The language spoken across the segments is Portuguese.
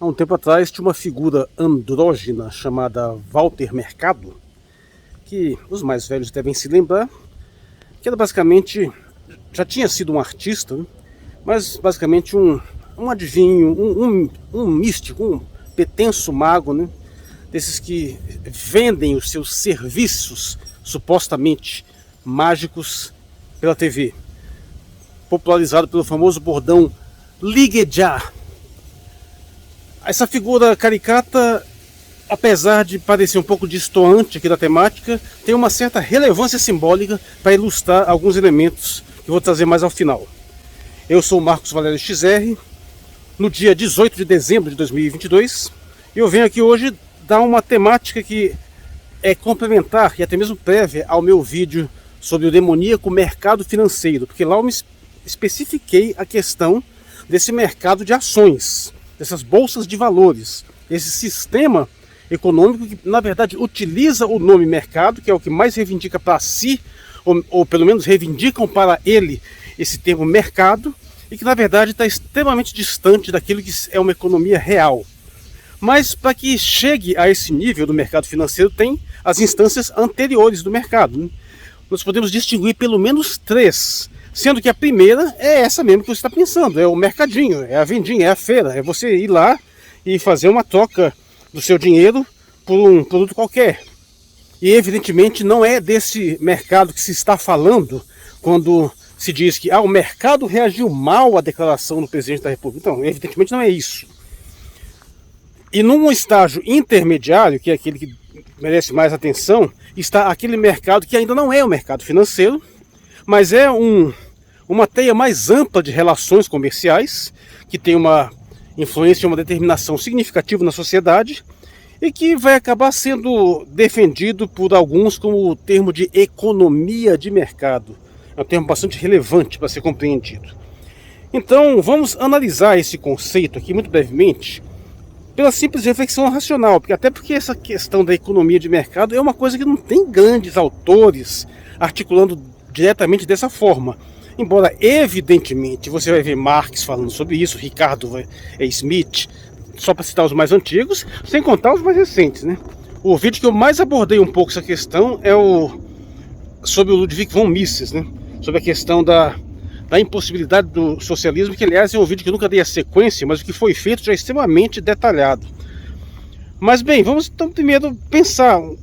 Há um tempo atrás tinha uma figura andrógina chamada Walter Mercado, que os mais velhos devem se lembrar, que era basicamente, já tinha sido um artista, né? Mas basicamente um adivinho, um místico, um pretenso mago, né? Desses que vendem os seus serviços supostamente mágicos pela TV, popularizado pelo famoso bordão "Ligue já". Essa figura caricata, apesar de parecer um pouco distoante aqui da temática, tem uma certa relevância simbólica para ilustrar alguns elementos que eu vou trazer mais ao final. Eu sou o Marcos Valério XR, no dia 18 de dezembro de 2022, e eu venho aqui hoje dar uma temática que é complementar e até mesmo prévia ao meu vídeo sobre o demoníaco mercado financeiro, porque lá eu me especifiquei a questão desse mercado de ações, dessas bolsas de valores, esse sistema econômico que na verdade utiliza o nome mercado, que é o que mais reivindica para si, ou pelo menos reivindicam para ele esse termo mercado, e que na verdade está extremamente distante daquilo que é uma economia real. Mas para que chegue a esse nível do mercado financeiro, tem as instâncias anteriores do mercado, né? Nós podemos distinguir pelo menos três, sendo que a primeira é essa mesmo que você está pensando, é o mercadinho, é a vendinha, é a feira, é você ir lá e fazer uma troca do seu dinheiro por um produto qualquer. E evidentemente não é desse mercado que se está falando quando se diz que o mercado reagiu mal à declaração do presidente da República. Então, evidentemente não é isso. E num estágio intermediário, que é aquele que merece mais atenção, está aquele mercado que ainda não é o mercado financeiro, mas é uma teia mais ampla de relações comerciais, que tem uma influência e uma determinação significativa na sociedade, e que vai acabar sendo defendido por alguns como o termo de economia de mercado. É um termo bastante relevante para ser compreendido. Então, vamos analisar esse conceito aqui muito brevemente, pela simples reflexão racional, até porque essa questão da economia de mercado é uma coisa que não tem grandes autores articulando diretamente dessa forma. Embora, evidentemente, você vai ver Marx falando sobre isso, Ricardo Smith, só para citar os mais antigos, sem contar os mais recentes, né? O vídeo que eu mais abordei um pouco essa questão é sobre o Ludwig von Mises, né? Sobre a questão da impossibilidade do socialismo, que aliás é um vídeo que eu nunca dei a sequência, mas o que foi feito já é extremamente detalhado. Mas bem, vamos então primeiro pensar o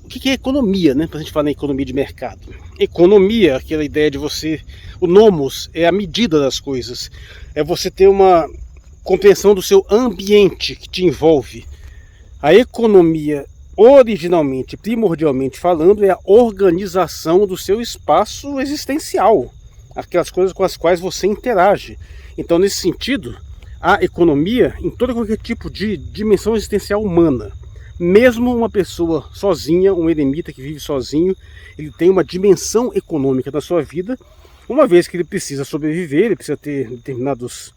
que é economia, né? Para a gente falar em economia de mercado. Economia, aquela ideia de você, o nomos é a medida das coisas, é você ter uma compreensão do seu ambiente que te envolve. A economia, originalmente, primordialmente falando, é a organização do seu espaço existencial, aquelas coisas com as quais você interage. Então, nesse sentido, a economia em todo qualquer tipo de dimensão existencial humana. Mesmo uma pessoa sozinha, um eremita que vive sozinho, ele tem uma dimensão econômica na sua vida, uma vez que ele precisa sobreviver, ele precisa ter determinadas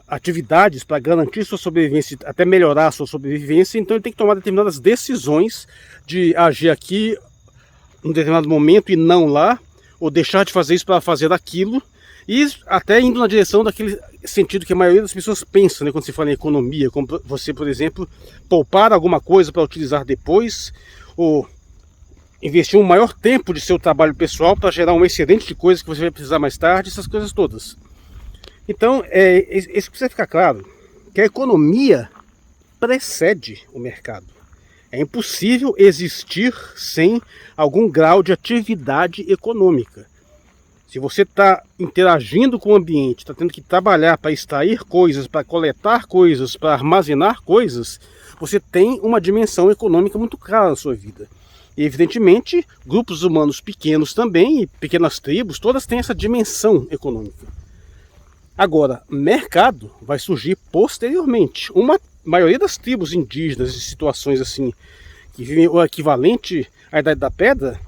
atividades para garantir sua sobrevivência, até melhorar a sua sobrevivência. Então ele tem que tomar determinadas decisões de agir aqui em um determinado momento e não lá, ou deixar de fazer isso para fazer aquilo, e até indo na direção daquele sentido que a maioria das pessoas pensa, né, quando se fala em economia, como você, por exemplo, poupar alguma coisa para utilizar depois, ou investir um maior tempo de seu trabalho pessoal para gerar um excedente de coisas que você vai precisar mais tarde, essas coisas todas. Então, isso precisa ficar claro, que a economia precede o mercado. É impossível existir sem algum grau de atividade econômica. Se você está interagindo com o ambiente, está tendo que trabalhar para extrair coisas, para coletar coisas, para armazenar coisas, você tem uma dimensão econômica muito clara na sua vida. E, evidentemente, grupos humanos pequenos também, e pequenas tribos, todas têm essa dimensão econômica. Agora, mercado vai surgir posteriormente. Uma maioria das tribos indígenas em situações assim, que vivem o equivalente à Idade da Pedra,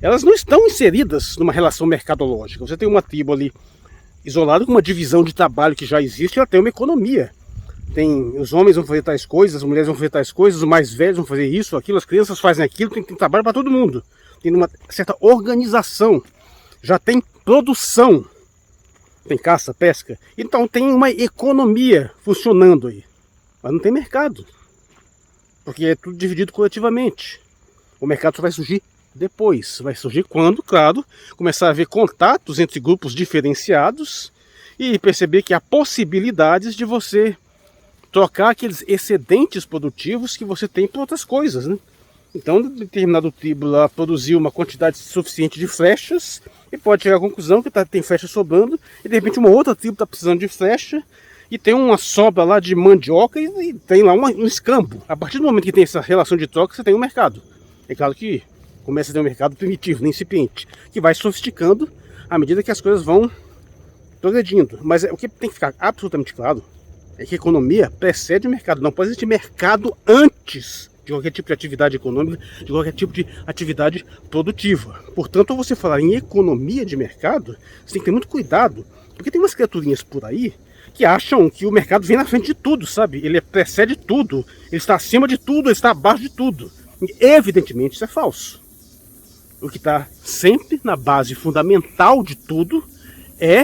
elas não estão inseridas numa relação mercadológica. Você tem uma tribo ali isolada com uma divisão de trabalho que já existe, ela tem uma economia. Os homens vão fazer tais coisas, as mulheres vão fazer tais coisas, os mais velhos vão fazer isso, aquilo, as crianças fazem aquilo, tem trabalho para todo mundo. Tem uma certa organização, já tem produção. Tem caça, pesca, então tem uma economia funcionando aí. mas não tem mercado, porque é tudo dividido coletivamente. O mercado só vai surgir depois, vai surgir quando, claro, começar a haver contatos entre grupos diferenciados e perceber que há possibilidades de você trocar aqueles excedentes produtivos que você tem por outras coisas, né? Então, determinado tribo lá produziu uma quantidade suficiente de flechas e pode chegar à conclusão que tem flecha sobrando e de repente uma outra tribo está precisando de flecha e tem uma sobra lá de mandioca e tem lá um escambo. A partir do momento que tem essa relação de troca, você tem um mercado. É claro que começa a ter um mercado primitivo, incipiente, que vai sofisticando à medida que as coisas vão progredindo. Mas o que tem que ficar absolutamente claro é que a economia precede o mercado. Não pode existir mercado antes de qualquer tipo de atividade econômica, de qualquer tipo de atividade produtiva. Portanto, ao você falar em economia de mercado, você tem que ter muito cuidado, porque tem umas criaturinhas por aí que acham que o mercado vem na frente de tudo, sabe? Ele precede tudo, ele está acima de tudo, ele está abaixo de tudo. E, evidentemente, isso é falso. O que está sempre na base fundamental de tudo é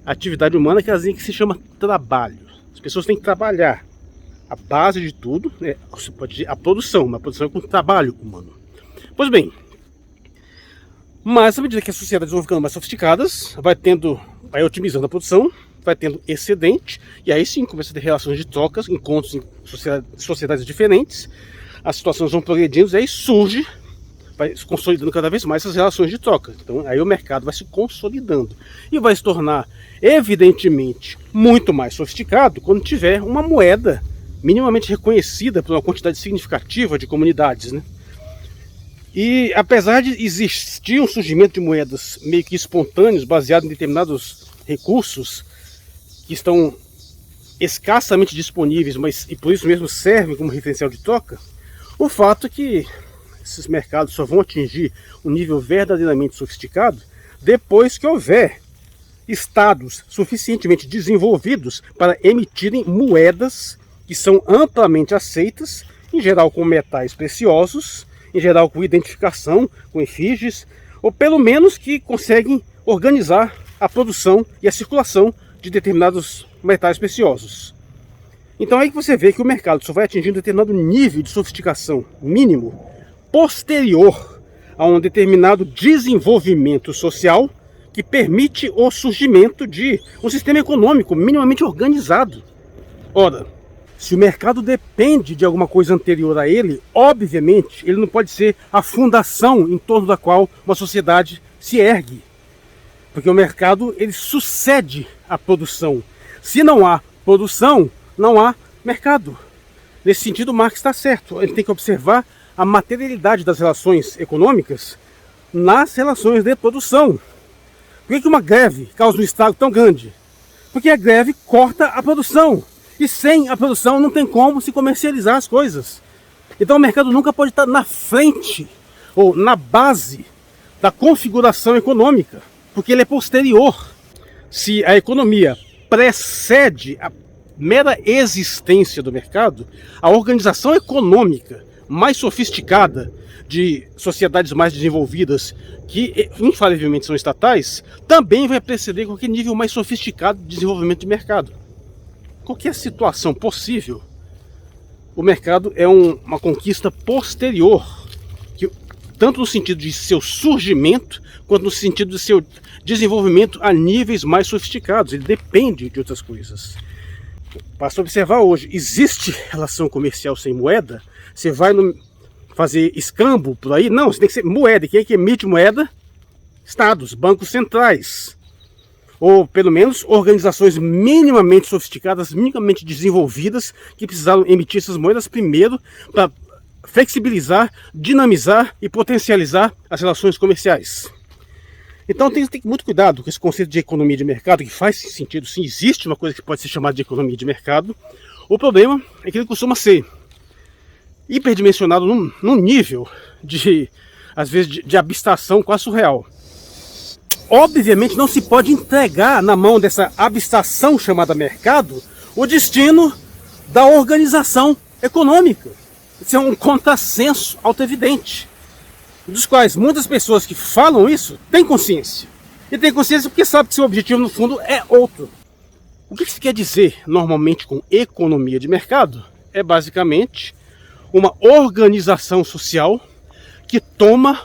a atividade humana, que se chama trabalho. As pessoas têm que trabalhar. A base de tudo é, você pode dizer, a produção, uma produção com trabalho humano. Pois bem, mas à medida que as sociedades vão ficando mais sofisticadas, vai otimizando a produção, vai tendo excedente, e aí sim começa a ter relações de trocas, encontros em sociedades diferentes, as situações vão progredindo, e aí vai se consolidando cada vez mais essas relações de troca. Então aí o mercado vai se consolidando e vai se tornar evidentemente muito mais sofisticado quando tiver uma moeda minimamente reconhecida por uma quantidade significativa de comunidades, né? E apesar de existir um surgimento de moedas meio que espontâneos, baseados em determinados recursos que estão escassamente disponíveis, mas e por isso mesmo servem como referencial de troca, o fato é que esses mercados só vão atingir um nível verdadeiramente sofisticado depois que houver estados suficientemente desenvolvidos para emitirem moedas que são amplamente aceitas, em geral com metais preciosos, em geral com identificação, com efígies, ou pelo menos que conseguem organizar a produção e a circulação de determinados metais preciosos. Então é aí que você vê que o mercado só vai atingir um determinado nível de sofisticação mínimo posterior a um determinado desenvolvimento social que permite o surgimento de um sistema econômico minimamente organizado. Ora, se o mercado depende de alguma coisa anterior a ele, obviamente ele não pode ser a fundação em torno da qual uma sociedade se ergue. Porque o mercado ele sucede à produção. Se não há produção, não há mercado. Nesse sentido, Marx está certo. A gente tem que observar a materialidade das relações econômicas nas relações de produção. Por que uma greve causa um estrago tão grande? Porque a greve corta a produção. E sem a produção não tem como se comercializar as coisas. Então o mercado nunca pode estar na frente ou na base da configuração econômica, porque ele é posterior. Se a economia precede a mera existência do mercado, a organização econômica mais sofisticada de sociedades mais desenvolvidas, que infalivelmente são estatais, também vai preceder qualquer nível mais sofisticado de desenvolvimento de mercado. Qualquer situação possível, o mercado é uma conquista posterior, que, tanto no sentido de seu surgimento, quanto no sentido de seu desenvolvimento a níveis mais sofisticados. Ele depende de outras coisas. Basta observar hoje, existe relação comercial sem moeda? Você vai fazer escambo por aí? Não, você tem que ser moeda. E quem é que emite moeda? Estados, bancos centrais. Ou pelo menos organizações minimamente sofisticadas, minimamente desenvolvidas, que precisaram emitir essas moedas primeiro para flexibilizar, dinamizar e potencializar as relações comerciais. Então tem que ter muito cuidado com esse conceito de economia de mercado, que faz sentido, sim, existe uma coisa que pode ser chamada de economia de mercado. O problema é que ele costuma ser hiperdimensionado num nível de, às vezes, de abstração quase surreal. Obviamente não se pode entregar na mão dessa abstração chamada mercado o destino da organização econômica. Isso é um contrassenso autoevidente, dos quais muitas pessoas que falam isso têm consciência. E têm consciência porque sabem que seu objetivo no fundo é outro. O que se quer dizer normalmente com economia de mercado? É basicamente uma organização social que toma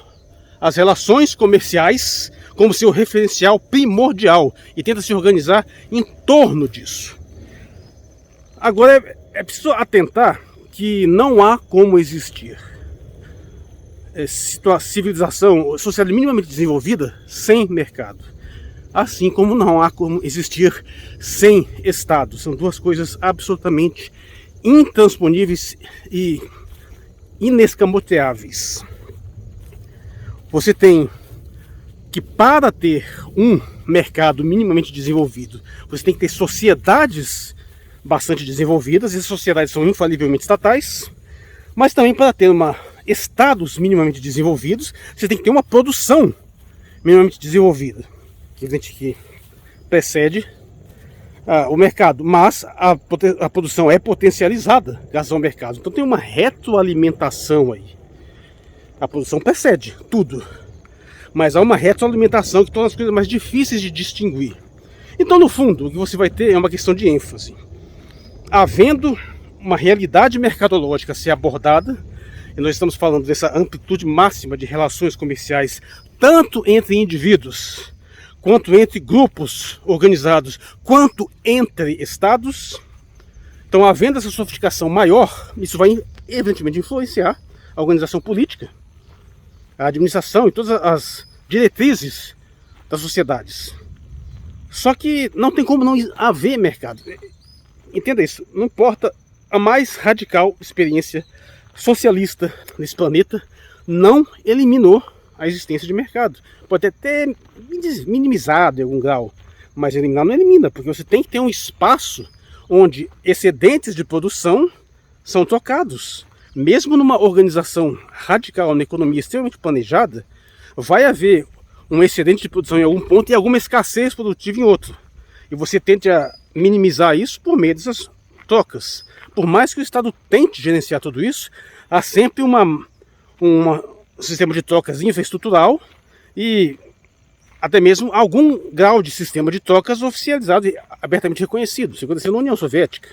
as relações comerciais como seu referencial primordial e tenta se organizar em torno disso. Agora é preciso atentar que não há como existir civilização, sociedade minimamente desenvolvida sem mercado. Assim como não há como existir sem Estado. São duas coisas absolutamente intransponíveis e inescamoteáveis. Você tem que, para ter um mercado minimamente desenvolvido, você tem que ter sociedades bastante desenvolvidas, e essas sociedades são infalivelmente estatais, mas também para ter estados minimamente desenvolvidos, você tem que ter uma produção minimamente desenvolvida, que evidente que precede o mercado, mas a produção é potencializada graças ao mercado, então tem uma retroalimentação aí. A produção precede tudo, mas há uma retroalimentação que torna as coisas mais difíceis de distinguir. Então, no fundo, o que você vai ter é uma questão de ênfase. Havendo uma realidade mercadológica a ser abordada, e nós estamos falando dessa amplitude máxima de relações comerciais, tanto entre indivíduos, quanto entre grupos organizados, quanto entre estados. Então, havendo essa sofisticação maior, isso vai evidentemente influenciar a organização política, a administração e todas as diretrizes das sociedades. Só que não tem como não haver mercado. Entenda isso, não importa a mais radical experiência socialista nesse planeta, não eliminou a existência de mercado. Pode até ter minimizado em algum grau, mas eliminar não elimina, porque você tem que ter um espaço onde excedentes de produção são trocados. Mesmo numa organização radical, na economia extremamente planejada, vai haver um excedente de produção em algum ponto e alguma escassez produtiva em outro. E você tende a minimizar isso por meio dessas trocas. Por mais que o Estado tente gerenciar tudo isso, há sempre um sistema de trocas infraestrutural e até mesmo algum grau de sistema de trocas oficializado e abertamente reconhecido. Isso aconteceu na União Soviética.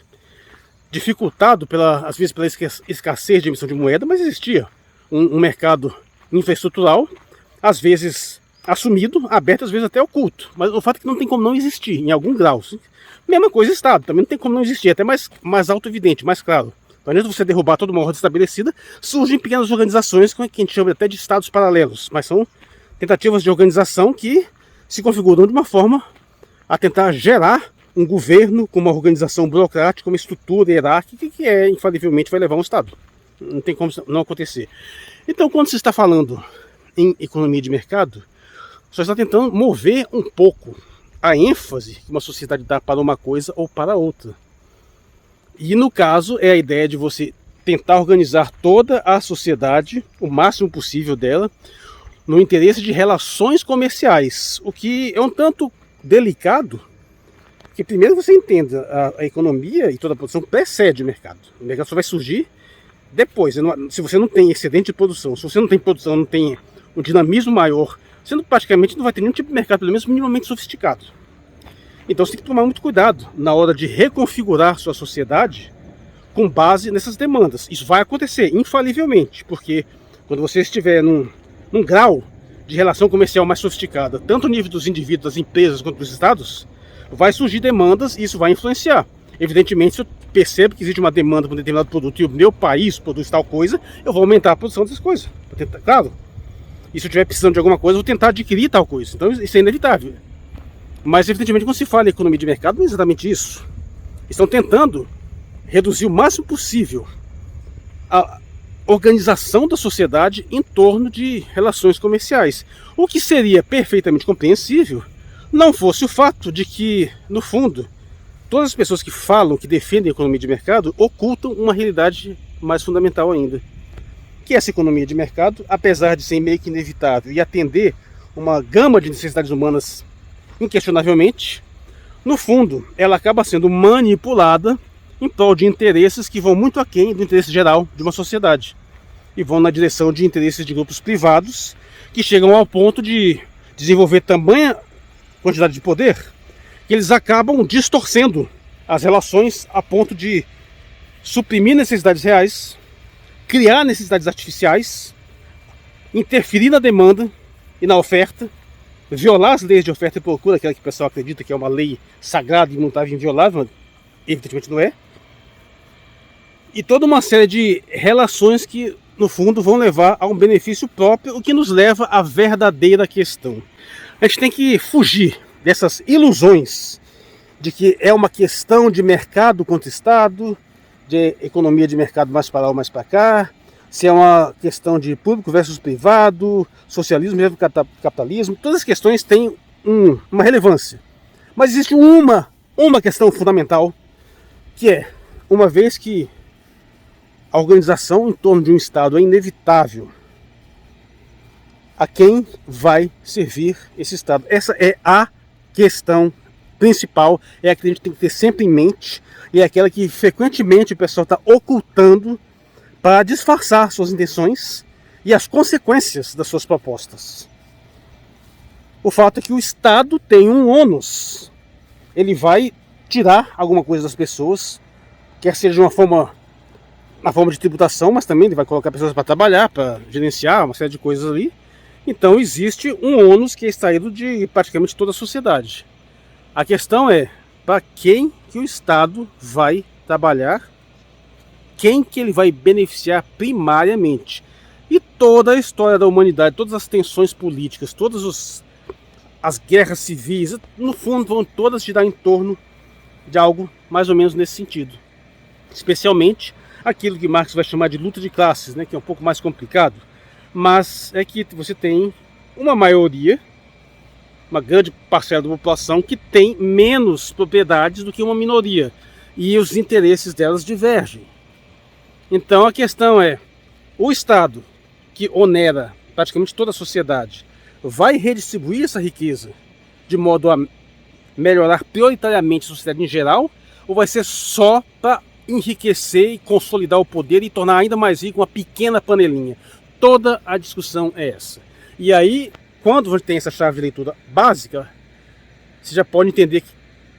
Dificultado, às vezes, pela escassez de emissão de moeda, mas existia um mercado infraestrutural, às vezes assumido, aberto, às vezes até oculto. Mas o fato é que não tem como não existir, em algum grau. Mesma coisa Estado, também não tem como não existir, até mais auto-evidente, mais claro. Não adianta você derrubar toda uma ordem estabelecida, surgem pequenas organizações que a gente chama até de estados paralelos, mas são tentativas de organização que se configuram de uma forma a tentar gerar um governo com uma organização burocrática, uma estrutura hierárquica que infalivelmente vai levar um Estado. Não tem como não acontecer. Então, quando se está falando em economia de mercado, só está tentando mover um pouco a ênfase que uma sociedade dá para uma coisa ou para outra. E no caso é a ideia de você tentar organizar toda a sociedade, o máximo possível dela, no interesse de relações comerciais, o que é um tanto delicado, porque primeiro você entenda, a economia e toda a produção precede o mercado. O mercado só vai surgir depois. Se você não tem excedente de produção, se você não tem produção, não tem um dinamismo maior, você praticamente não vai ter nenhum tipo de mercado, pelo menos minimamente sofisticado. Então você tem que tomar muito cuidado na hora de reconfigurar sua sociedade com base nessas demandas. Isso vai acontecer, infalivelmente, porque quando você estiver num grau de relação comercial mais sofisticada, tanto no nível dos indivíduos, das empresas, quanto dos estados, vai surgir demandas e isso vai influenciar. Evidentemente, se eu percebo que existe uma demanda por um determinado produto e o meu país produz tal coisa, eu vou aumentar a produção dessas coisas. Claro. E se eu estiver precisando de alguma coisa, eu vou tentar adquirir tal coisa. Então isso é inevitável. Mas evidentemente quando se fala em economia de mercado, não é exatamente isso. Estão tentando reduzir o máximo possível a organização da sociedade em torno de relações comerciais. O que seria perfeitamente compreensível não fosse o fato de que, no fundo, todas as pessoas que falam, que defendem a economia de mercado, ocultam uma realidade mais fundamental ainda. Que essa economia de mercado, apesar de ser meio que inevitável e atender uma gama de necessidades humanas inquestionavelmente, no fundo, ela acaba sendo manipulada em prol de interesses que vão muito aquém do interesse geral de uma sociedade. E vão na direção de interesses de grupos privados que chegam ao ponto de desenvolver tamanha quantidade de poder que eles acabam distorcendo as relações a ponto de suprimir necessidades reais, criar necessidades artificiais, interferir na demanda e na oferta, violar as leis de oferta e procura, aquela que o pessoal acredita que é uma lei sagrada, imutável e inviolável, evidentemente não é. E toda uma série de relações que, no fundo, vão levar a um benefício próprio, o que nos leva à verdadeira questão. A gente tem que fugir dessas ilusões de que é uma questão de mercado contra Estado, de economia de mercado mais para lá ou mais para cá, se é uma questão de público versus privado, socialismo versus capitalismo. Todas as questões têm uma relevância. Mas existe uma questão fundamental, que é, uma vez que a organização em torno de um Estado é inevitável, a quem vai servir esse Estado? Essa é a questão principal, é a que a gente tem que ter sempre em mente, e é aquela que frequentemente o pessoal está ocultando para disfarçar suas intenções e as consequências das suas propostas. O fato é que o Estado tem um ônus. Ele vai tirar alguma coisa das pessoas, quer seja de uma forma, na forma de tributação, mas também ele vai colocar pessoas para trabalhar, para gerenciar uma série de coisas ali. Então existe um ônus que é extraído de praticamente toda a sociedade. A questão é, para quem que o Estado vai trabalhar, quem que ele vai beneficiar primariamente. E toda a história da humanidade, todas as tensões políticas, todas as guerras civis, no fundo vão todas girar em torno de algo mais ou menos nesse sentido. Especialmente aquilo que Marx vai chamar de luta de classes, né, que é um pouco mais complicado, mas é que você tem uma maioria, uma grande parcela da população que tem menos propriedades do que uma minoria, e os interesses delas divergem. Então a questão é, o Estado, que onera praticamente toda a sociedade, vai redistribuir essa riqueza de modo a melhorar prioritariamente a sociedade em geral, ou vai ser só para enriquecer e consolidar o poder e tornar ainda mais rico uma pequena panelinha? Toda a discussão é essa. E aí, quando você tem essa chave de leitura básica, você já pode entender que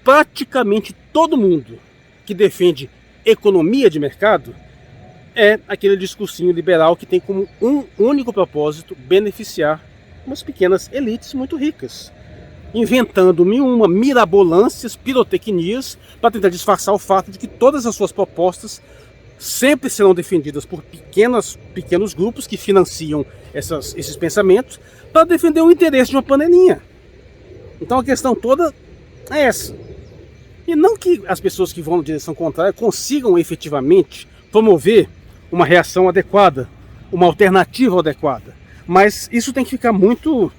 praticamente todo mundo que defende economia de mercado é aquele discursinho liberal que tem como um único propósito beneficiar umas pequenas elites muito ricas, inventando mirabolâncias, pirotecnias, para tentar disfarçar o fato de que todas as suas propostas sempre serão defendidas por pequenos grupos que financiam esses pensamentos para defender o interesse de uma panelinha. Então a questão toda é essa. E não que as pessoas que vão na direção contrária consigam efetivamente promover uma reação adequada, uma alternativa adequada, mas isso tem que ficar muito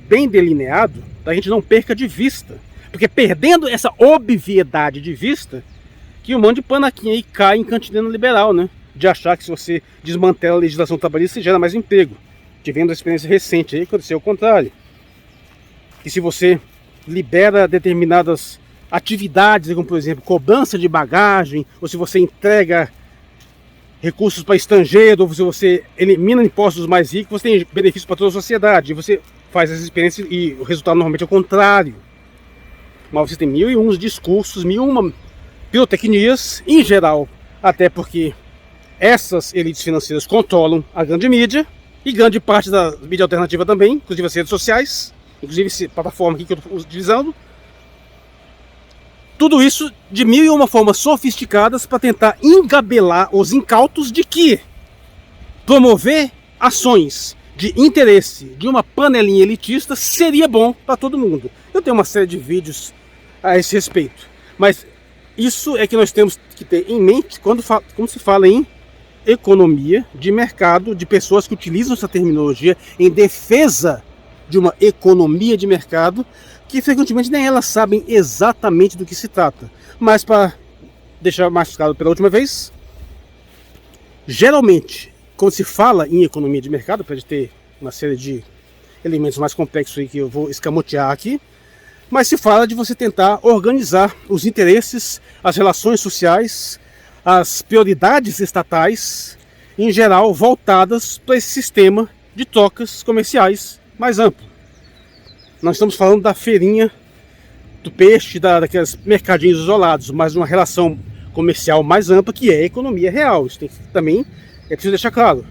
bem delineado para a gente não perca de vista, porque perdendo essa obviedade de vista, que um monte de panaquinha aí cai em cantilena liberal, né? De achar que se você desmantela a legislação trabalhista, você gera mais emprego. Tivemos a experiência recente aí, aconteceu o contrário. Que se você libera determinadas atividades, como por exemplo, cobrança de bagagem, ou se você entrega recursos para estrangeiro, ou se você elimina impostos dos mais ricos, você tem benefício para toda a sociedade. E você faz essa experiência e o resultado normalmente é o contrário. Mas você tem 1001 discursos, 1001 pirotecnias, em geral, até porque essas elites financeiras controlam a grande mídia e grande parte da mídia alternativa também, inclusive as redes sociais, inclusive essa plataforma aqui que eu estou utilizando. Tudo isso de 1001 formas sofisticadas para tentar engabelar os incautos de que promover ações de interesse de uma panelinha elitista seria bom para todo mundo. Eu tenho uma série de vídeos a esse respeito, mas isso é que nós temos que ter em mente quando se fala em economia de mercado, de pessoas que utilizam essa terminologia em defesa de uma economia de mercado, que frequentemente nem elas sabem exatamente do que se trata. Mas para deixar mais claro pela última vez, geralmente, quando se fala em economia de mercado, pode ter uma série de elementos mais complexos aí que eu vou escamotear aqui, mas se fala de você tentar organizar os interesses, as relações sociais, as prioridades estatais, em geral, voltadas para esse sistema de trocas comerciais mais amplo. Nós estamos falando da feirinha do peixe, daqueles mercadinhos isolados, mas uma relação comercial mais ampla, que é a economia real. Isso também é preciso deixar claro.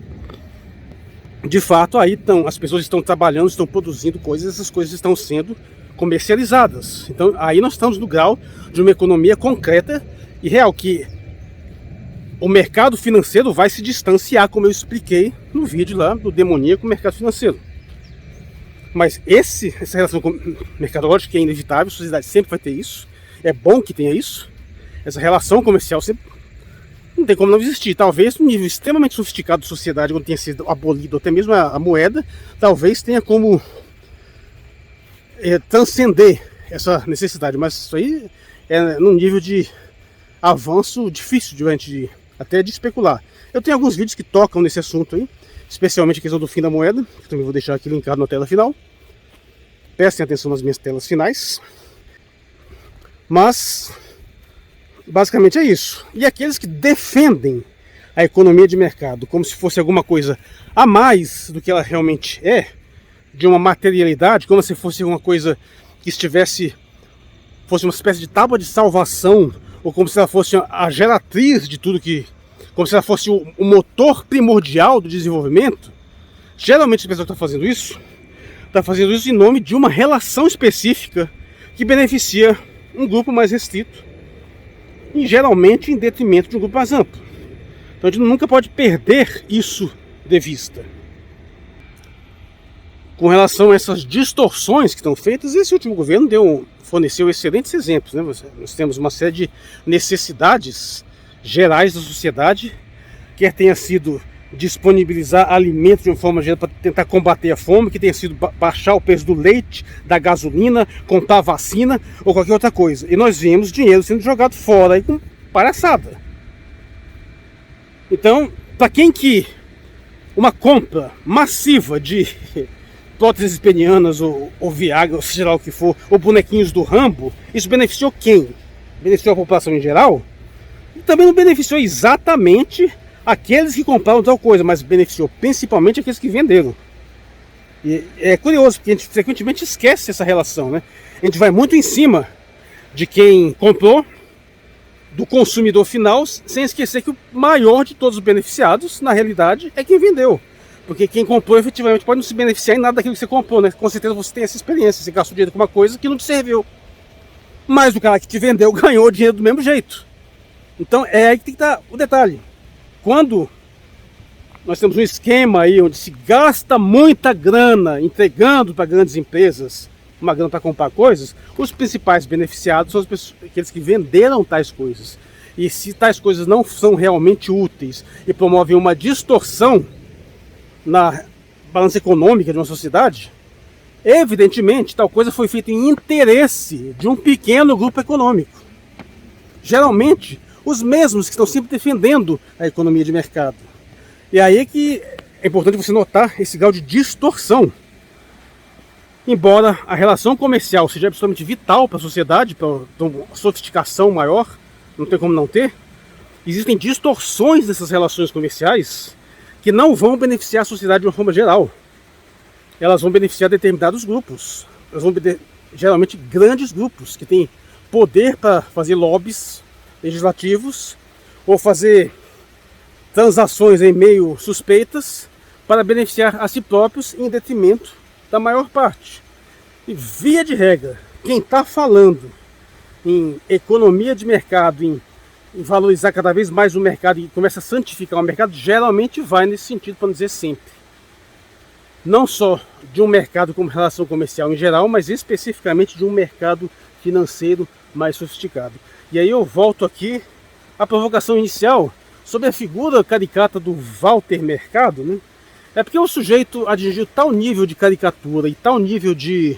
De fato, aí as pessoas estão trabalhando, estão produzindo coisas, essas coisas estão sendo comercializadas. Então aí nós estamos no grau de uma economia concreta e real, que o mercado financeiro vai se distanciar, como eu expliquei no vídeo lá do demoníaco mercado financeiro. Mas essa relação mercadológica é inevitável, a sociedade sempre vai ter isso, é bom que tenha isso. Essa relação comercial sempre não tem como não existir. Talvez no nível extremamente sofisticado de sociedade, quando tenha sido abolido até mesmo a moeda, talvez tenha como transcender essa necessidade. Mas isso aí é num nível de avanço difícil até de especular. Eu tenho alguns vídeos que tocam nesse assunto aí, especialmente a questão do fim da moeda, que também vou deixar aqui linkado na tela final. Prestem atenção nas minhas telas finais. Mas basicamente é isso. E aqueles que defendem a economia de mercado como se fosse alguma coisa a mais do que ela realmente é, de uma materialidade, como se fosse uma coisa que fosse uma espécie de tábua de salvação, ou como se ela fosse a geratriz de tudo como se ela fosse o motor primordial do desenvolvimento. Geralmente a pessoa que está fazendo isso em nome de uma relação específica que beneficia um grupo mais restrito, e geralmente em detrimento de um grupo mais amplo. Então a gente nunca pode perder isso de vista. Com relação a essas distorções que estão feitas, esse último governo forneceu excelentes exemplos, né? Nós temos uma série de necessidades gerais da sociedade, quer tenha sido disponibilizar alimentos de uma forma geral para tentar combater a fome, que tenha sido baixar o preço do leite, da gasolina, comprar vacina ou qualquer outra coisa. E nós vemos dinheiro sendo jogado fora aí com palhaçada. Então, para quem que uma compra massiva de próteses penianas ou Viagra, ou seja lá o que for, ou bonequinhos do Rambo, isso beneficiou quem? Beneficiou a população em geral? E também não beneficiou exatamente aqueles que compraram tal coisa, mas beneficiou principalmente aqueles que venderam. E é curioso, porque a gente frequentemente esquece essa relação, né? A gente vai muito em cima de quem comprou, do consumidor final, sem esquecer que o maior de todos os beneficiados, na realidade, é quem vendeu. Porque quem comprou efetivamente pode não se beneficiar em nada daquilo que você comprou, né? Com certeza você tem essa experiência, você gastou dinheiro com uma coisa que não te serviu. Mas o cara que te vendeu ganhou o dinheiro do mesmo jeito. Então é aí que tem que estar o detalhe. Quando nós temos um esquema aí onde se gasta muita grana entregando para grandes empresas uma grana para comprar coisas, os principais beneficiados são aqueles que venderam tais coisas. E se tais coisas não são realmente úteis e promovem uma distorção na balança econômica de uma sociedade, evidentemente tal coisa foi feita em interesse de um pequeno grupo econômico. Geralmente os mesmos que estão sempre defendendo a economia de mercado. E aí é que é importante você notar esse grau de distorção. Embora a relação comercial seja absolutamente vital para a sociedade, para uma sofisticação maior, não tem como não ter, existem distorções dessas relações comerciais que não vão beneficiar a sociedade de uma forma geral. Elas vão beneficiar determinados grupos. Elas vão geralmente grandes grupos que têm poder para fazer lobbies legislativos ou fazer transações em meio suspeitas para beneficiar a si próprios em detrimento da maior parte. E via de regra, quem está falando em economia de mercado, em valorizar cada vez mais o mercado e começa a santificar o mercado, geralmente vai nesse sentido, para não dizer sempre. Não só de um mercado como relação comercial em geral, mas especificamente de um mercado financeiro mais sofisticado. E aí eu volto aqui à provocação inicial sobre a figura caricata do Walter Mercado, né? É porque o sujeito atingiu tal nível de caricatura e tal nível de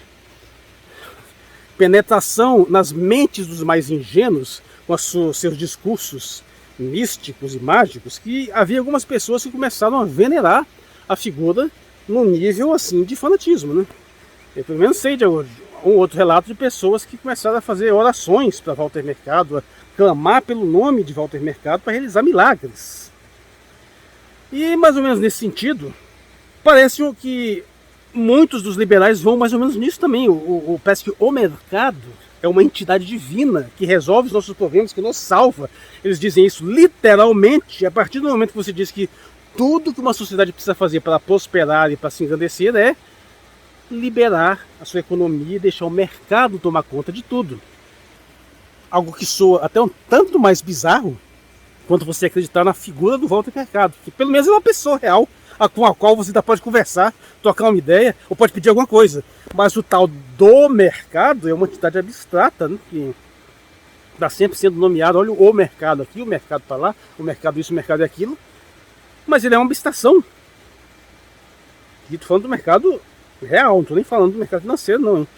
penetração nas mentes dos mais ingênuos com seus discursos místicos e mágicos, que havia algumas pessoas que começaram a venerar a figura num nível assim de fanatismo, né? Eu pelo menos sei de um outro relato de pessoas que começaram a fazer orações para Walter Mercado, a clamar pelo nome de Walter Mercado para realizar milagres. E mais ou menos nesse sentido, parece que muitos dos liberais vão mais ou menos nisso também. Parece que o mercado é uma entidade divina que resolve os nossos problemas, que nos salva. Eles dizem isso literalmente. A partir do momento que você diz que tudo que uma sociedade precisa fazer para prosperar e para se engrandecer é liberar a sua economia e deixar o mercado tomar conta de tudo. Algo que soa até um tanto mais bizarro quanto você acreditar na figura do Walter Mercado, que pelo menos é uma pessoa real, com a qual você ainda pode conversar, trocar uma ideia, ou pode pedir alguma coisa. Mas o tal do mercado é uma entidade abstrata, né, que está sempre sendo nomeado. Olha o mercado aqui, o mercado para lá, o mercado isso, o mercado é aquilo. Mas ele é uma abstração. E estou falando do mercado real, não estou nem falando do mercado financeiro, não, hein?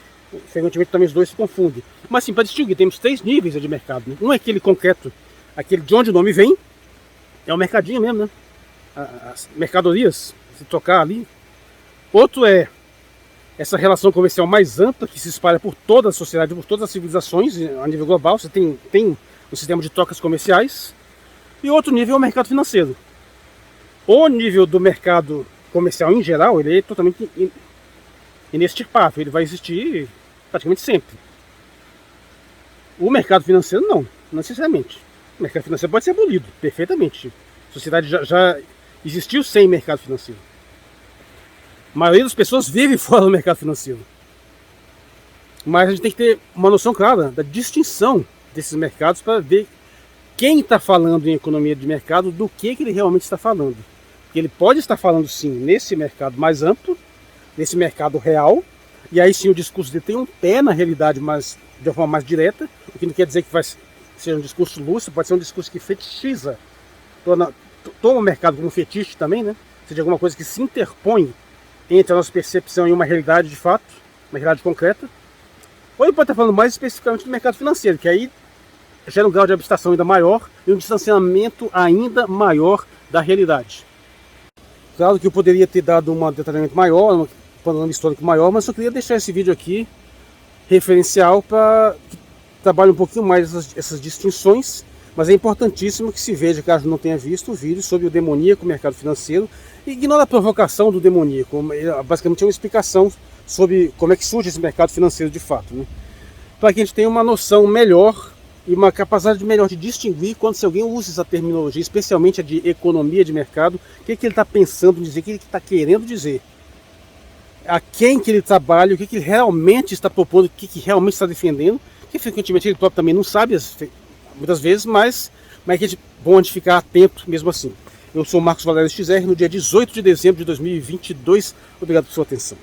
Frequentemente também os dois se confundem. Mas sim, para distinguir, temos 3 níveis de mercado, né? Um é aquele concreto, aquele de onde o nome vem, é o mercadinho mesmo, né? As mercadorias, se tocar ali. Outro é essa relação comercial mais ampla, que se espalha por toda a sociedade, por todas as civilizações a nível global. Você tem um sistema de trocas comerciais. E outro nível é o mercado financeiro. O nível do mercado comercial em geral, ele é totalmente inextirpável, ele vai existir praticamente sempre. O mercado financeiro não necessariamente. O mercado financeiro pode ser abolido perfeitamente. A sociedade já existiu sem mercado financeiro. A maioria das pessoas vive fora do mercado financeiro. Mas a gente tem que ter uma noção clara da distinção desses mercados para ver quem está falando em economia de mercado do que ele realmente está falando. Porque ele pode estar falando sim nesse mercado mais amplo, nesse mercado real, e aí sim o discurso dele tem um pé na realidade, mas de uma forma mais direta, o que não quer dizer que vai ser um discurso lúcido, pode ser um discurso que fetichiza, toma o mercado como fetiche também, né? Ou seja, alguma coisa que se interpõe entre a nossa percepção e uma realidade de fato, uma realidade concreta. Ou ele pode estar falando mais especificamente do mercado financeiro, que aí gera um grau de abstração ainda maior e um distanciamento ainda maior da realidade. Claro que eu poderia ter dado um detalhamento maior, um panorama histórico maior, mas só queria deixar esse vídeo aqui referencial para que trabalhe um pouquinho mais essas distinções, mas é importantíssimo que se veja, caso não tenha visto, o vídeo sobre o demoníaco mercado financeiro. E ignora a provocação do demoníaco, basicamente é uma explicação sobre como é que surge esse mercado financeiro de fato, né? Para que a gente tenha uma noção melhor e uma capacidade melhor de distinguir quando se alguém usa essa terminologia, especialmente a de economia de mercado, o que ele está pensando em dizer, o que ele está querendo dizer, a quem que ele trabalha, o que ele realmente está propondo, o que realmente está defendendo, que frequentemente ele próprio também não sabe, muitas vezes, mas é que é bom de ficar atento mesmo assim. Eu sou o Marcos Valério XR, no dia 18 de dezembro de 2022. Obrigado por sua atenção.